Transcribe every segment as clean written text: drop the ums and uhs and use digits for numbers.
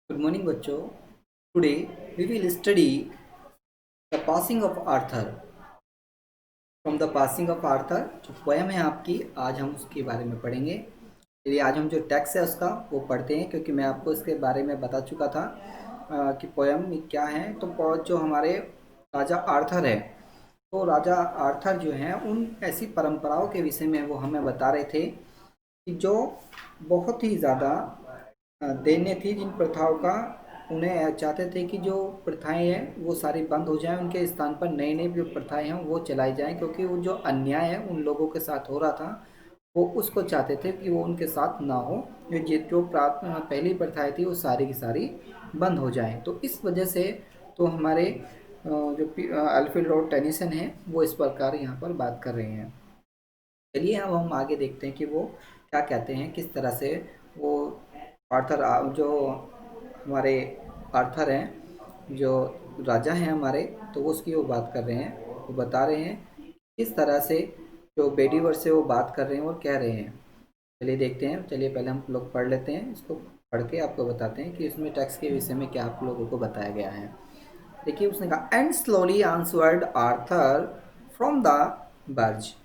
Good morning बच्चों। Today we will study the passing of Arthur. From the passing of Arthur जो poem है आपकी, आज हम उसके बारे में पढ़ेंगे। चलिए आज हम जो टेक्स्ट है उसका वो पढ़ते हैं, क्योंकि मैं आपको इसके बारे में बता चुका था कि पोएम में क्या है। तो जो हमारे राजा आर्थर है, तो राजा आर्थर जो हैं उन ऐसी परंपराओं के विषय में वो हमें बता रहे थे कि जो बहुत ही ज़्यादा दैन्य थी, जिन प्रथाओं का उन्हें चाहते थे कि जो प्रथाएं हैं वो सारी बंद हो जाएं, उनके स्थान पर नई नई जो प्रथाएं हैं वो चलाई जाएं, क्योंकि वो जो अन्याय है उन लोगों के साथ हो रहा था वो उसको चाहते थे कि वो उनके साथ ना हो। जो पहली प्रथाएं थी वो सारी की सारी बंद हो जाएं। तो इस वजह से तो हमारे अल्फ्रेड लॉर्ड टेनिसन है वो इस प्रकार यहाँ पर बात कर रहे हैं। चलिए अब हम आगे देखते हैं कि वो क्या कहते हैं, किस तरह से वो आर्थर जो हमारे आर्थर हैं, जो राजा हैं हमारे, तो उसकी वो बात कर रहे हैं। वो बता रहे हैं किस तरह से जो बेडीवर से वो बात कर रहे हैं और कह रहे हैं। चलिए देखते हैं। चलिए पहले हम लोग पढ़ लेते हैं, इसको पढ़ के आपको बताते हैं कि इसमें टेक्स्ट के विषय में क्या आप लोगों को बताया गया है। देखिए उसने कहा, and slowly answered Arthur from the barge,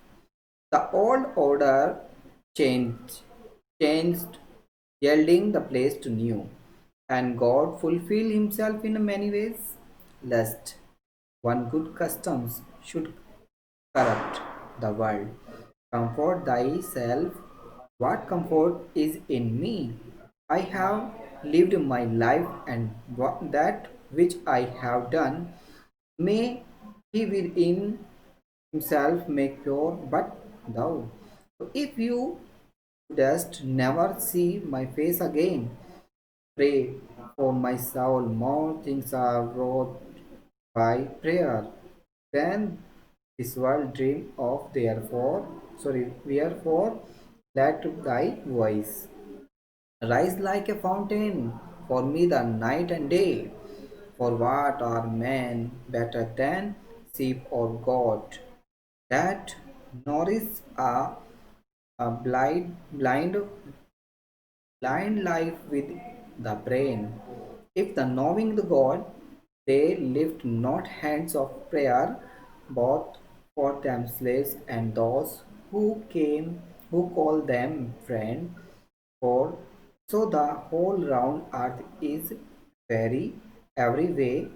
the old order changed, yielding the place to new, and God fulfilled himself in many ways, lest one good customs should corrupt the world. Comfort thyself, what comfort is in me? I have lived my life, and that which I have done may he within himself make pure, but thou. So if you dost never see my face again, pray for my soul. More things are wrought by prayer than this world dream of. Wherefore, let thy voice rise like a fountain for me the night and day. For what are men better than sheep or goat that nourish a blind life with the brain? If the knowing the God, they lift not hands of prayer, both for themselves and those who call them friend. For so the whole round earth is very every way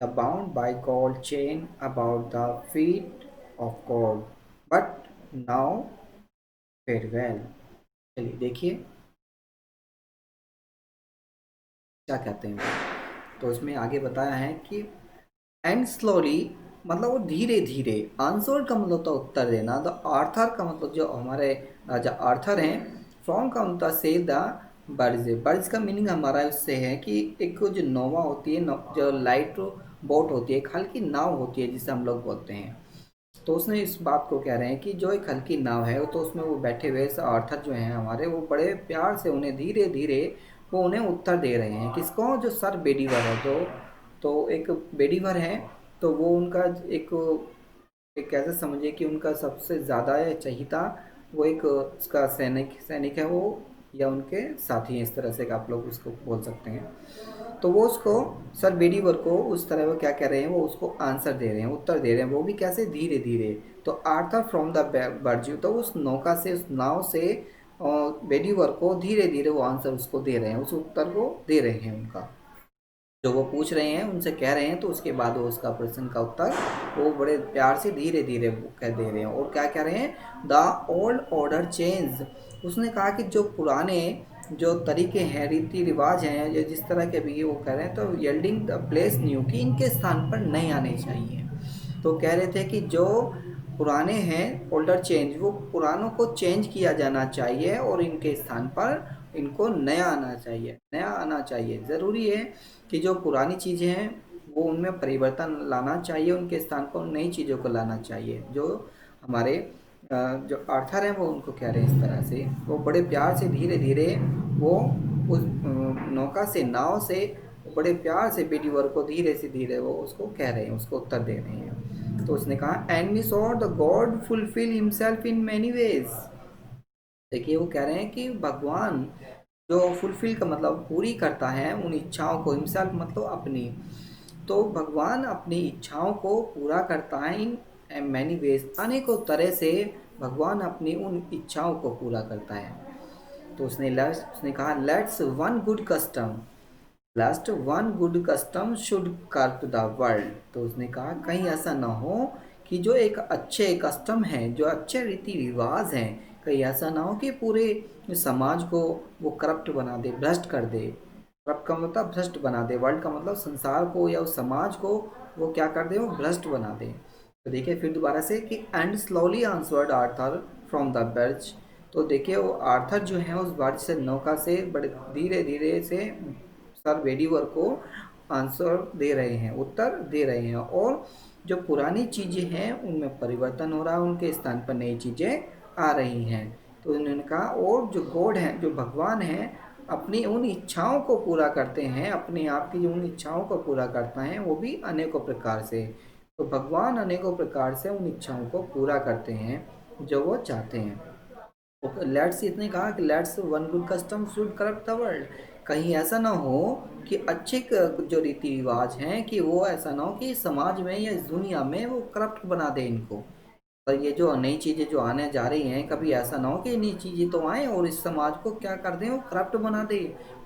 the bound by gold chain about the feet of God. But now farewell. चलिए देखिए क्या कहते हैं। तो इसमें आगे बताया है कि एंड स्लोली मतलब वो धीरे धीरे, आंसर का मतलब तो उत्तर देना, द आर्थर का मतलब जो हमारे राजा आर्थर हैं, फ्रॉम का मतलब से द बर्ज। बर्ज का मीनिंग हमारा उससे है कि एक जो नोवा होती है, जो लाइट बोट होती है, एक हल्की नाव होती है जिसे हम लोग बोलते हैं। तो उसने इस बात को कह रहे हैं कि जो एक हल्की नाव है, तो उसमें वो बैठे हुए आर्थर जो हैं हमारे, वो बड़े प्यार से उन्हें धीरे धीरे वो उन्हें उत्तर दे रहे हैं। किसको? जो सर बेडीवर है, तो एक बेडीवर है, तो वो उनका एक एक कैसे समझिए कि उनका सबसे ज़्यादा चहिता वो एक उसका सैनिक सैनिक है वो, या उनके साथी हैं, इस तरह से आप लोग उसको बोल सकते हैं। तो वो उसको सर बेडीवर को उस तरह वो क्या कह रहे हैं, वो उसको आंसर दे रहे हैं, उत्तर दे रहे हैं, वो भी कैसे? धीरे धीरे। तो आर्थर फ्रॉम द बर्ज्यू, तो उस नौका से, उस नाव से बेडीवर को धीरे धीरे वो आंसर उसको दे रहे हैं, उस उत्तर को दे रहे हैं उनका, जो वो पूछ रहे हैं उनसे कह रहे हैं। तो उसके बाद वो उसका प्रश्न का उत्तर वो बड़े प्यार से धीरे धीरे कह दे रहे हैं। और क्या कह रहे हैं? The old order change. उसने कहा कि जो पुराने जो तरीके हैं, रीति रिवाज हैं, जो जिस तरह के भी वो कह रहे हैं, तो येल्डिंग द प्लेस न्यू, कि इनके स्थान पर नए आने चाहिए। तो कह रहे थे कि जो पुराने हैं, ओल्डर चेंज, वो पुरानों को चेंज किया जाना चाहिए और इनके स्थान पर इनको नया आना चाहिए, नया आना चाहिए। ज़रूरी है कि जो पुरानी चीज़ें हैं वो उनमें परिवर्तन लाना चाहिए, उनके स्थान पर नई चीज़ों को लाना चाहिए। जो हमारे जो आर्थर हैं वो उनको कह रहे हैं इस तरह से। वो बड़े प्यार से धीरे धीरे वो उस नौका से, नाव से बड़े प्यार से बेडीवर को धीरे से धीरे वो उसको कह रहे हैं, उसको उत्तर दे रहे हैं। तो उसने कहा, and we saw the god fulfil himself in many ways. देखिए वो कह रहे हैं कि भगवान जो फुलफिल का मतलब पूरी करता है उन इच्छाओं को, हिमसेल्फ मतलब अपनी। तो भगवान अपनी इच्छाओं को पूरा करता है इन मैनी वेज, अनेकों तरह से भगवान अपनी उन इच्छाओं को पूरा करता है। तो उसने कहा let's one good custom, last one good custom should curve the world. तो उसने कहा कहीं ऐसा ना हो कि जो एक अच्छे कस्टम हैं, जो अच्छे रीति रिवाज हैं, कहीं ऐसा ना हो कि पूरे समाज को वो करप्ट बना दे, भ्रष्ट कर दे। करप्ट का मतलब भ्रष्ट बना दे, वर्ल्ड का मतलब संसार को या उस समाज को वो क्या कर दे, वो भ्रष्ट बना दे। तो देखिए फिर दोबारा से कि and slowly answered Arthur from the barge. तो देखिए वो आर्थर जो है उस बर्ज से, नौका से बड़े धीरे धीरे से सर वेडीवर को आंसर दे रहे हैं, उत्तर दे रहे हैं। और जो पुरानी चीज़ें हैं उनमें परिवर्तन हो रहा है, उनके स्थान पर नई चीज़ें आ रही हैं। तो उन्होंने कहा और जो गॉड हैं, जो भगवान हैं, अपनी उन इच्छाओं को पूरा करते हैं, अपने आप की जो उन इच्छाओं को पूरा करता है वो भी अनेकों प्रकार से। तो भगवान अनेकों प्रकार से उन इच्छाओं को पूरा करते हैं जो वो चाहते हैं। लेट्स इतने कहा कि let's one good custom should corrupt the world. कहीं ऐसा ना हो कि अच्छे जो रीति रिवाज हैं कि वो ऐसा ना हो कि समाज में या इस दुनिया में वो करप्ट बना दे इनको। पर ये जो नई चीज़ें जो आने जा रही हैं, कभी ऐसा ना हो कि नई चीज़ें तो आए और इस समाज को क्या कर दें, वो करप्ट बना दे,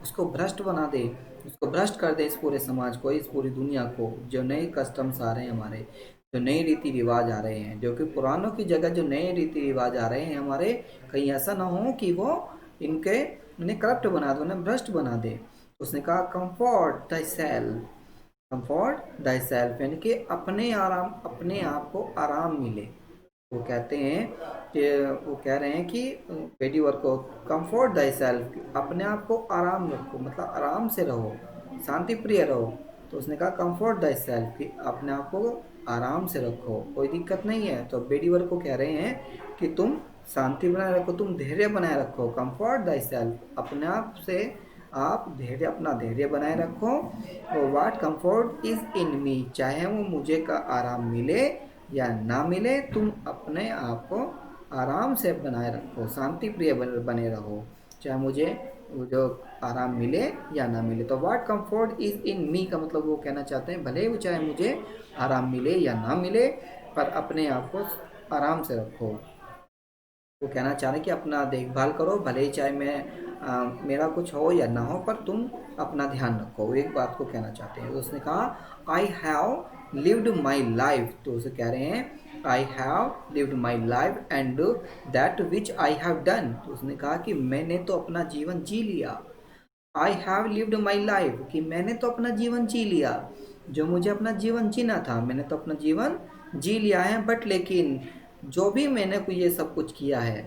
उसको भ्रष्ट बना दे, उसको भ्रष्ट कर दे, इस पूरे समाज को, इस पूरी दुनिया को। जो नए कस्टम्स आ रहे हैं हमारे, जो नए रीति रिवाज आ रहे हैं, जो कि पुरानों की जगह जो नए रीति रिवाज आ रहे हैं हमारे, कहीं ऐसा ना हो कि वो इनके इन्हें करप्ट बना दे, उन्हें भ्रष्ट बना दे। उसने कहा comfort the self, comfort the self यानी कि अपने आराम, अपने आप को आराम मिले। वो कहते हैं कि वो कह रहे हैं कि बेटी वर्क को कंफर्ट द सेल्फ, अपने आप को आराम रखो, मतलब आराम से रहो, शांति प्रिय रहो। तो उसने कहा कंफर्ट द सेल्फ कि अपने आप को आराम से रखो, कोई दिक्कत नहीं है। तो बेटी वर्क को कह रहे हैं कि तुम शांति बनाए रखो, तुम धैर्य बनाए रखो, कंफर्ट द सेल्फ, अपने आप से आप धैर्य, अपना धैर्य बनाए रखो। और वाट कंफर्ट इज इन मी, चाहे वो मुझे का आराम मिले या ना मिले, तुम अपने आप को आराम से बनाए रखो, शांति प्रिय बने रहो, चाहे मुझे वो जो आराम मिले या ना मिले। तो वाट कंफर्ट इज इन मी का मतलब वो कहना चाहते हैं भले ही चाहे मुझे आराम मिले या ना मिले, पर अपने आप को आराम से रखो। वो कहना चाह रहे हैं कि अपना देखभाल करो, भले ही चाहे मेरा कुछ हो या ना हो, पर तुम अपना ध्यान रखो। वो एक बात को कहना चाहते हैं। तो उसने कहा I have lived my life, तो उसे कह रहे हैं I have lived my life and that which I have done. तो उसने कहा कि मैंने तो अपना जीवन जी लिया। I have lived my life कि मैंने तो अपना जीवन जी लिया, जो मुझे अपना जीवन जीना था मैंने तो अपना जीवन जी लिया है। बट लेकिन जो भी मैंने ये सब कुछ किया है,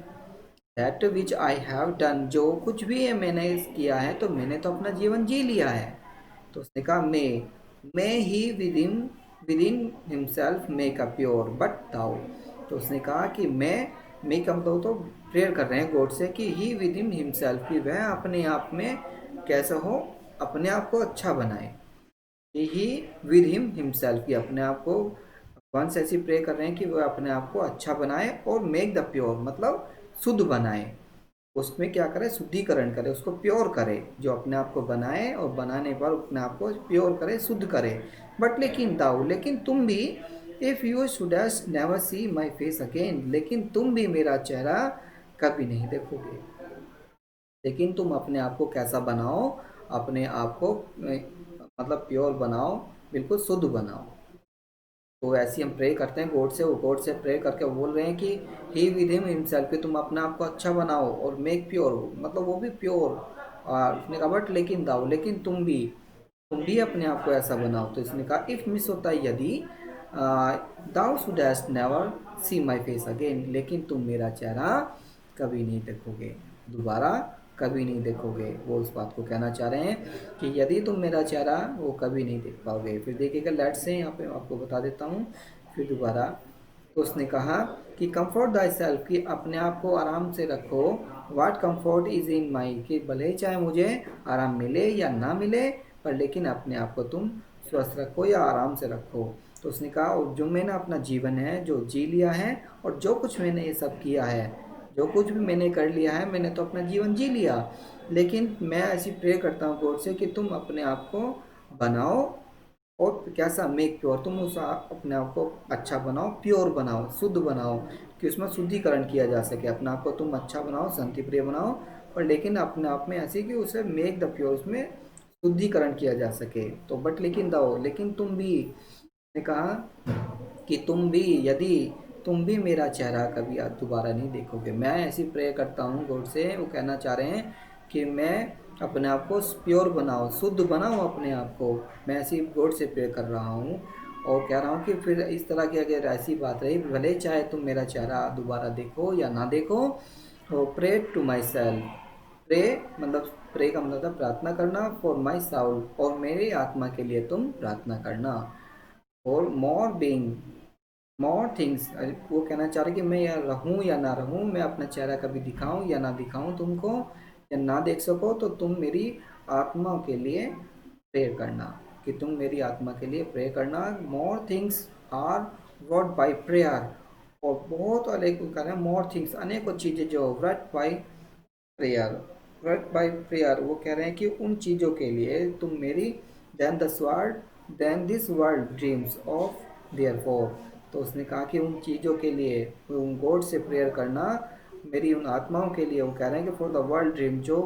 that which I have done, जो कुछ भी है मैंने किया है, तो मैंने तो अपना जीवन जी लिया है। तो उसने कहा मैं he within himself make a pure but thou. तो उसने कहा कि मैं कम तो प्रेयर कर रहे हैं गॉड से कि ही विद इन हिमसेल्फ, कि वह अपने आप में कैसा हो, अपने आप को अच्छा बनाए। ही विद हिमसेल्फ, कि अपने आप को भगवान से ऐसी प्रे कर रहे हैं कि वह अपने आप को अच्छा बनाए। और मेक द प्योर मतलब शुद्ध बनाए, उसमें क्या करे, शुद्धिकरण करे, उसको प्योर करे, जो अपने आप को बनाए और बनाने पर अपने आप को प्योर करे, शुद्ध करे। बट लेकिन दाऊ, लेकिन तुम भी, if you should never see my face again, लेकिन तुम भी मेरा चेहरा कभी नहीं देखोगे। लेकिन तुम अपने आप को कैसा बनाओ, अपने आप को मतलब प्योर बनाओ, बिल्कुल शुद्ध बनाओ। तो ऐसे हम प्रे करते हैं गॉड से, वो गॉड से प्रे करके वो बोल रहे हैं कि ही विद हिम हिमसेल्फ, कि तुम अपने आप को अच्छा बनाओ और मेक प्योर, मतलब वो भी प्योर। और उसने कहा बट लेकिन दाओ, लेकिन तुम भी अपने आप को ऐसा बनाओ। तो इसने कहा इफ़ मिस होता है यदि thou shouldst never see my face again, लेकिन तुम मेरा चेहरा कभी नहीं देखोगे, दोबारा कभी नहीं देखोगे। वो उस बात को कहना चाह रहे हैं कि यदि तुम मेरा चेहरा वो कभी नहीं देख पाओगे। फिर देखिएगा लेट से यहाँ पे आपको बता देता हूँ फिर दोबारा। तो उसने कहा कि कंफर्ट दाई सेल्फ, कि अपने आप को आराम से रखो। वाट कंफर्ट इज इन माई, कि भले ही चाहे मुझे आराम मिले या ना मिले, पर लेकिन अपने आप को तुम स्वस्थ रखो या आराम से रखो। तो उसने कहा और जो मैंने अपना जीवन है जो जी लिया है, और जो कुछ मैंने ये सब किया है, जो कुछ भी मैंने कर लिया है, मैंने तो अपना जीवन जी लिया। लेकिन मैं ऐसी प्रे करता हूँ गॉड से कि तुम अपने आप को बनाओ, और कैसा, मेक प्योर, तुम उस अपने आप को अच्छा बनाओ, प्योर बनाओ, शुद्ध बनाओ, कि उसमें शुद्धिकरण किया जा सके। अपने आप को तुम अच्छा बनाओ, शांति प्रिय बनाओ, और लेकिन अपने आप में ऐसी कि उसे मेक द प्योर, उसमें शुद्धिकरण किया जा सके। तो बट लेकिन दो, लेकिन तुम भी, ने कहा कि तुम भी, यदि तुम भी मेरा चेहरा कभी दोबारा नहीं देखोगे। मैं ऐसी प्रे करता हूँ गॉड से, वो कहना चाह रहे हैं कि मैं अपने आप को प्योर बनाओ, शुद्ध बनाओ अपने आप को। मैं ऐसी गॉड से प्रे कर रहा हूँ, और कह रहा हूँ कि फिर इस तरह की अगर ऐसी बात रही, भले चाहे तुम मेरा चेहरा दोबारा देखो या ना देखो, तो pray to myself, pray मतलब, प्रे का मतलब था प्रार्थना करना, फॉर माई साउल, और मेरी आत्मा के लिए तुम प्रार्थना करना, और मोर बीइंग मोर थिंग्स। वो कहना चाह रहे कि मैं या रहूं या ना रहूं, मैं अपना चेहरा कभी दिखाऊं या ना दिखाऊं तुमको, या ना देख सको, तो तुम मेरी आत्मा के लिए प्रेयर करना, कि तुम मेरी आत्मा के लिए प्रे करना। More things are word by prayer, और बहुत अनेक कहना, मोर थिंग्स अनेकों चीज़ें जो word by prayer, word by prayer, वो कह रहे हैं कि उन चीज़ों के लिए तुम मेरी, then the sword, then this world dreams of therefore. तो उसने कहा कि उन चीज़ों के लिए, उन गॉड से प्रेयर करना, मेरी उन आत्माओं के लिए। वो कह रहे हैं कि फॉर द वर्ल्ड ड्रीम, जो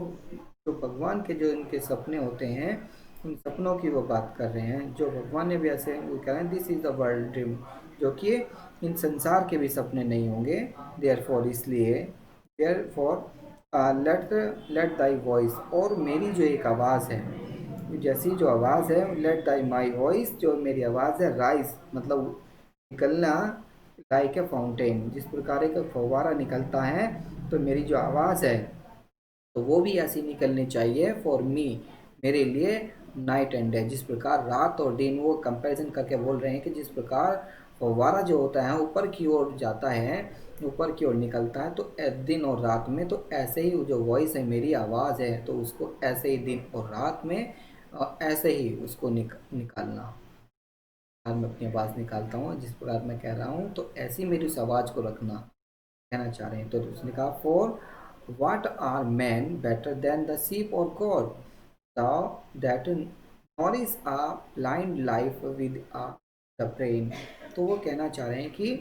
जो भगवान के जो इनके सपने होते हैं, उन सपनों की वो बात कर रहे हैं, जो भगवान ने भी ऐसे, वो कह रहे हैं this is the world dream, जो कि इन संसार के भी सपने नहीं होंगे। देयर फॉर, इसलिए, therefore let let thy voice, और मेरी जो एक आवाज़ है, जैसी जो आवाज़ है, लेट दाई माई वॉइस, जो मेरी आवाज़ है, राइज मतलब निकलना, लाइक ए फाउंटेन, जिस प्रकार एक फव्वारा निकलता है, तो मेरी जो आवाज़ है, तो वो भी ऐसी निकलनी चाहिए, फॉर मी, मेरे लिए, नाइट एंड डे, जिस प्रकार रात और दिन, वो कंपैरिजन करके बोल रहे हैं कि जिस प्रकार फव्वारा जो होता है ऊपर की ओर जाता है, ऊपर की ओर निकलता है, तो दिन और रात में, तो ऐसे ही जो वॉइस है, मेरी आवाज़ है, तो उसको ऐसे ही दिन और रात में ऐसे ही उसको निकालना। आज मैं अपनी आवाज़ निकालता हूँ जिस प्रकार मैं कह रहा हूँ, तो ऐसी मेरी उस आवाज़ को रखना, कहना चाह रहे हैं। तो उसने कहा, for what are men better than the sheep or God, thou that nourish a blind life with a the brain। तो वो कहना चाह रहे हैं कि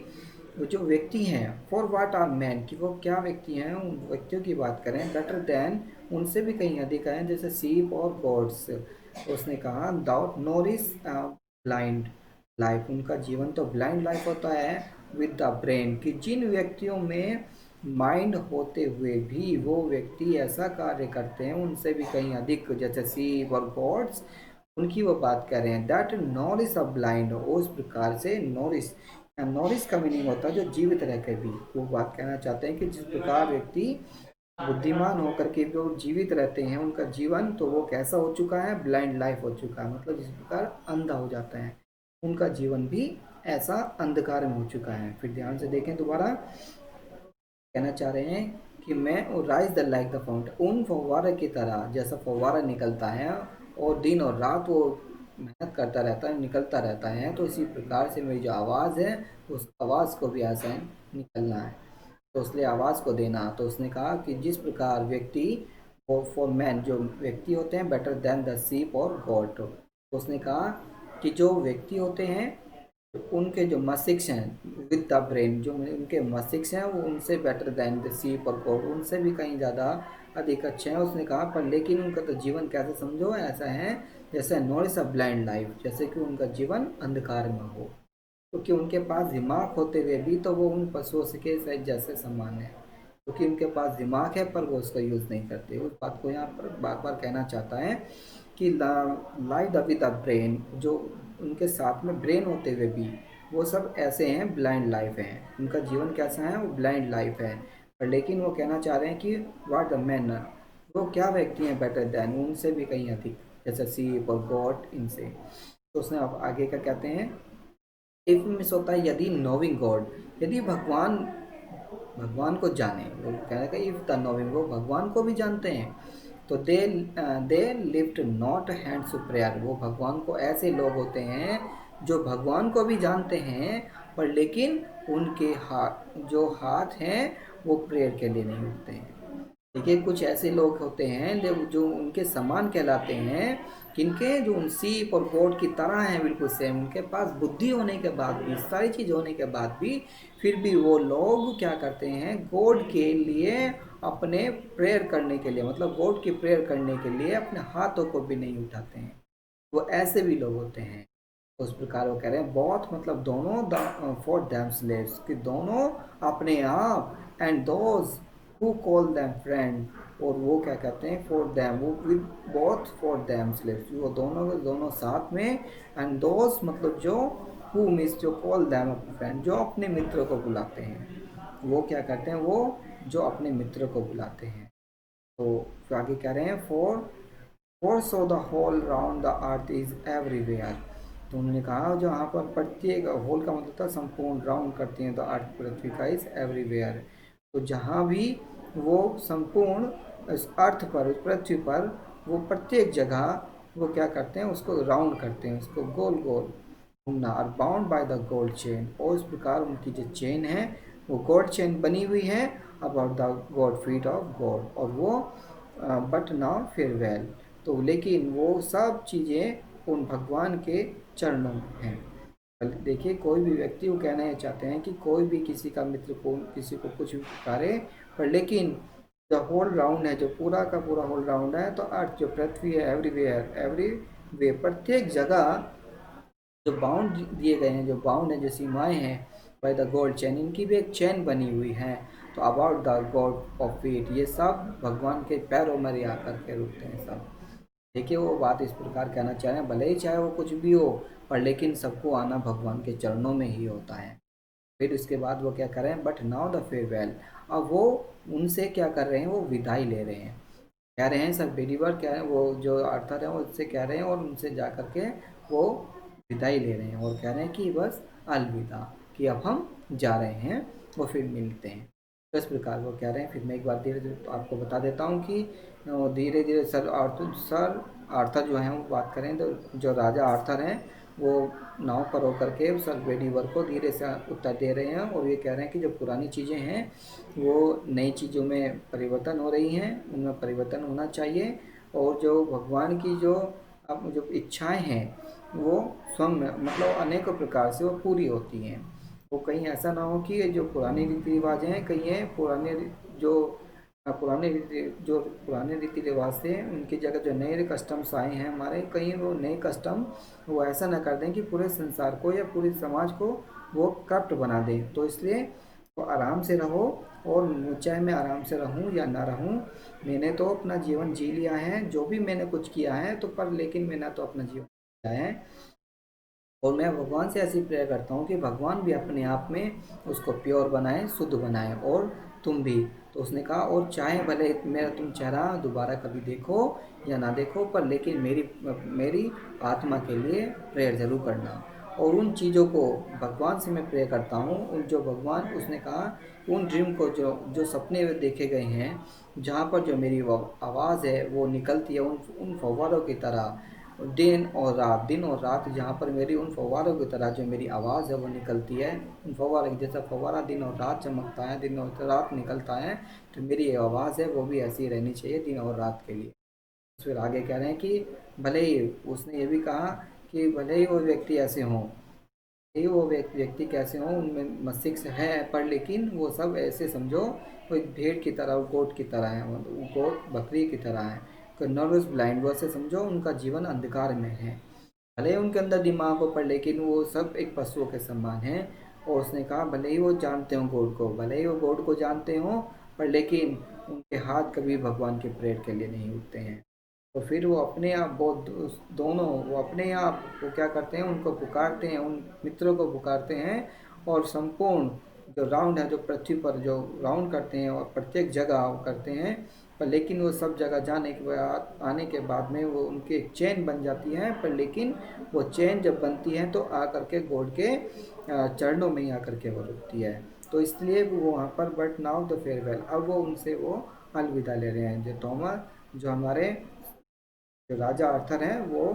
वो जो व्यक्ति हैं, फॉर वाट आर मैन, कि वो क्या व्यक्ति हैं, उन व्यक्तियों की बात करें, बेटर देन, उनसे भी कहीं अधिक हैं, जैसे सीप और गॉड्स। उसने कहा, दाउ नोरिस ब्लाइंड लाइफ, उनका जीवन तो ब्लाइंड लाइफ होता है, विद द ब्रेन, कि जिन व्यक्तियों में माइंड होते हुए भी वो व्यक्ति ऐसा कार्य करते हैं, उनसे भी कहीं अधिक, जैसे सीप और गॉड्स, उनकी वो बात कर रहे हैं। दैट नॉरिश ऑफ ब्लाइंड, उस प्रकार से नॉरिश, नॉरिश का मीनिंग होता है जो जीवित रह के भी, वो बात कहना चाहते हैं कि जिस प्रकार व्यक्ति बुद्धिमान होकर के भी वो जीवित रहते हैं, उनका जीवन तो वो कैसा हो चुका है, ब्लाइंड लाइफ हो चुका है, मतलब जिस प्रकार अंधा हो जाता है, उनका जीवन भी ऐसा अंधकार में हो चुका है। फिर ध्यान से देखें दोबारा, कहना चाह रहे हैं कि मैं, और rise the like the fountain, उन फव्वारे की तरह, जैसा फव्वारा निकलता है और दिन और रात वो मेहनत करता रहता है, निकलता रहता है, तो इसी प्रकार से मेरी जो आवाज़ है, उस आवाज़ को भी ऐसा निकलना है, तो इसलिए आवाज़ को देना। तो उसने कहा कि जिस प्रकार व्यक्ति, फॉर मैन, जो व्यक्ति होते हैं, बेटर देन द सीप और गॉड। तो उसने कहा कि जो व्यक्ति होते हैं, उनके जो मस्तिष्क हैं, विद द ब्रेन, जो उनके मस्तिष्क हैं, वो उनसे बेटर दैन द सीप और कोड, उनसे भी कहीं ज़्यादा अधिक अच्छे हैं। उसने कहा, पर लेकिन उनका तो जीवन कैसे समझो, ऐसा है जैसे नॉइस ऑफ ब्लाइंड लाइफ, जैसे कि उनका जीवन अंधकार में हो, क्योंकि उनके पास दिमाग होते हुए भी तो वो उन पशुओं से के जैसे समान है, क्योंकि उनके पास दिमाग है पर वो उसका यूज़ नहीं करते। उस बात को यहाँ पर बार बार कहना चाहता है कि लाई द विद द ब्रेन, जो उनके साथ में ब्रेन होते हुए भी वो सब ऐसे हैं, ब्लाइंड लाइफ हैं, उनका जीवन कैसा है, वो ब्लाइंड लाइफ है। पर लेकिन वो कहना चाह रहे हैं कि वाट द मैन, वो क्या व्यक्ति हैं, बेटर दैन, उनसे भी कहीं अधिक, जैसे सीप और गॉड, इनसे। तो उसने अब आगे क्या कहते हैं, इफ मिस होता है यदि, नोविंग गॉड, यदि भगवान, भगवान को जाने, वो कहने का इफ द नोविंग, वो भगवान को भी जानते हैं, तो they lift not hands to prayer, वो भगवान को, ऐसे लोग होते हैं जो भगवान को भी जानते हैं, पर लेकिन उनके हाथ, जो हाथ हैं, वो प्रेयर के लिए नहीं उठते हैं। देखिए कुछ ऐसे लोग होते हैं जो उनके समान कहलाते हैं, किनके, जो उन सीप और गॉड की तरह हैं, बिल्कुल सेम। उनके पास बुद्धि होने के बाद भी, सारी चीज़ होने के बाद भी, फिर भी वो लोग क्या करते हैं, गॉड के लिए अपने प्रेयर करने के लिए, मतलब गॉड की प्रेयर करने के लिए अपने हाथों को भी नहीं उठाते हैं। वो ऐसे भी लोग होते हैं। उस प्रकार वो कह रहे हैं बहुत, मतलब दोनों फॉर देम स्लेव्स, कि दोनों अपने आप, and those who call them friend, और वो क्या कहते हैं, फॉर देम, वो with both for them slaves, वो दोनों के दोनों साथ में, एंड दोज मतलब जो, हु मीन्स जो कॉल देम फ्रेंड, जो अपने मित्र को बुलाते हैं, वो क्या करते हैं, वो जो अपने मित्र को बुलाते हैं। तो फिर आगे कह रहे हैं for so the whole round the earth is everywhere. तो उन्होंने कहा जो यहाँ पर प्रत्येक, होल का मतलब था संपूर्ण, राउंड करते हैं, तो अर्थ पृथ्वी का इज एवरीवेयर। तो जहाँ भी वो संपूर्ण इस अर्थ पर, इस पृथ्वी पर, वो प्रत्येक जगह वो क्या करते हैं, उसको राउंड करते हैं, उसको गोल गोल घूमना। और bound by the gold chain, और इस प्रकार उनकी जो चेन है वो गोल्ड चेन बनी हुई है about the God feet of God, और वो बट नाउ फेयरवेल। तो लेकिन वो सब चीज़ें उन भगवान के चरणों में हैं। देखिए कोई भी व्यक्ति वो कहना ये चाहते हैं कि कोई भी किसी का मित्र को, किसी को कुछ भी पुकारे, पर लेकिन जो होल राउंड है, जो पूरा का पूरा होल राउंड है, तो अर्थ जो पृथ्वी है, एवरीवेयर, एवरी वे, प्रत्येक जगह जो बाउंड दिए गए हैं, जो बाउंड है, जो सीमाएं हैं बाय द गोल्ड चेन, इनकी भी एक चेन बनी हुई है। तो about the God of feet, ये सब भगवान के पैरों में आकर के रुकते हैं सब। देखिए वो बात इस प्रकार कहना चाह रहे हैं, भले ही चाहे वो कुछ भी हो, पर लेकिन सबको आना भगवान के चरणों में ही होता है। फिर उसके बाद वो क्या कर रहे हैं, बट नाउ द फेयरवेल, अब वो उनसे क्या कर रहे हैं, वो विदाई ले रहे हैं। कह रहे हैं सब बिलीवर, क्या है वो जो आर्थर है वो उससे कह रहे हैं, और उनसे जा कर के वो विदाई ले रहे हैं, और कह रहे हैं कि बस अलविदा, कि अब हम जा रहे हैं, वो फिर मिलते हैं। तो इस प्रकार वो कह रहे हैं। फिर मैं एक बार धीरे धीरे तो आपको बता देता हूँ कि धीरे धीरे सर आर्थर जो है वो बात करें, तो जो राजा आर्थर हैं वो नाव पर होकर के सर बेडीवर को धीरे से उत्तर दे रहे हैं, और ये कह रहे हैं कि जो पुरानी चीज़ें हैं वो नई चीज़ों में परिवर्तन हो रही हैं, उनमें परिवर्तन होना चाहिए, और जो भगवान की जो अब जो इच्छाएं हैं वो स्वयं मतलब अनेकों प्रकार से वो पूरी होती हैं। वो कहीं ऐसा ना हो कि जो पुराने रीति रिवाज हैं, कहीं ये जो पुराने रीति रिवाज से उनकी जगह जो नए कस्टम्स आए हैं हमारे, कहीं वो नए कस्टम वो ऐसा ना कर दें कि पूरे संसार को या पूरे समाज को वो करप्ट बना दें। तो इसलिए तो आराम से रहो, और चाहे मैं आराम से रहूं या ना रहूं, मैंने तो अपना जीवन जी लिया है, जो भी मैंने कुछ किया है तो, पर लेकिन मैंने तो अपना जीवन जिया है, और मैं भगवान से ऐसी प्रेयर करता हूँ कि भगवान भी अपने आप में उसको प्योर बनाए, शुद्ध बनाए, और तुम भी। तो उसने कहा और चाहे भले मेरा तुम चेहरा दोबारा कभी देखो या ना देखो, पर लेकिन मेरी मेरी आत्मा के लिए प्रेयर ज़रूर करना। और उन चीज़ों को भगवान से मैं प्रे करता हूँ, उन जो भगवान, उसने कहा उन ड्रीम को, जो जो सपने देखे गए हैं, जहाँ पर जो मेरी आवाज़ है वो निकलती है उन उन फव्वारों की तरह, दिन और रात, दिन और रात, जहाँ पर मेरी उन फव्वारों की तरह जो मेरी आवाज़ है वो निकलती है, उन फव्वारों जैसा फव्वारा दिन और रात चमकता है, दिन और रात निकलता है, तो मेरी आवाज़ है वो भी ऐसी रहनी चाहिए दिन और रात के लिए। फिर आगे कह रहे हैं कि भले ही, उसने ये भी कहा कि भले ही वो व्यक्ति ऐसे हों, ही वो व्यक्ति कैसे हों, उनमें मस्तिष्क है, पर लेकिन वो सब ऐसे समझो वो एक भेड़ की तरह, गोट की तरह है, वो गोट बकरी की तरह है, कोई नर्वस ब्लाइंड, वो ऐसे समझो उनका जीवन अंधकार में है, भले ही उनके अंदर दिमाग हो, पर लेकिन वो सब एक पशुओं के समान हैं। और उसने कहा भले ही वो जानते हों गॉड को, भले ही वो गॉड को जानते हों, पर लेकिन उनके हाथ कभी भगवान के प्रेयर के लिए नहीं उठते हैं। तो फिर वो अपने आप, वो दोनों वो अपने आप वो क्या करते हैं, उनको पुकारते हैं, उन मित्रों को पुकारते हैं, और संपूर्ण जो राउंड है, जो पृथ्वी पर जो राउंड करते हैं, और प्रत्येक जगह वो करते हैं, पर लेकिन वो सब जगह जाने के बाद, आने के बाद में वो उनकी एक चेन बन जाती है, पर लेकिन वो चेन जब बनती है तो आकर के गॉड के चरणों में ही आकर के वो रुकती है। तो इसलिए वो वहाँ पर बट नाउ द फेयरवेल, अब वो उनसे वो अलविदा ले रहे हैं, जो थॉमस, जो हमारे जो राजा आर्थर हैं वो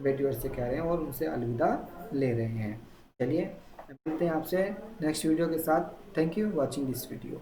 बेटीवर से कह रहे हैं और उनसे अलविदा ले रहे हैं। चलिए मिलते हैं आपसे नेक्स्ट वीडियो के साथ। Thank you watching this video.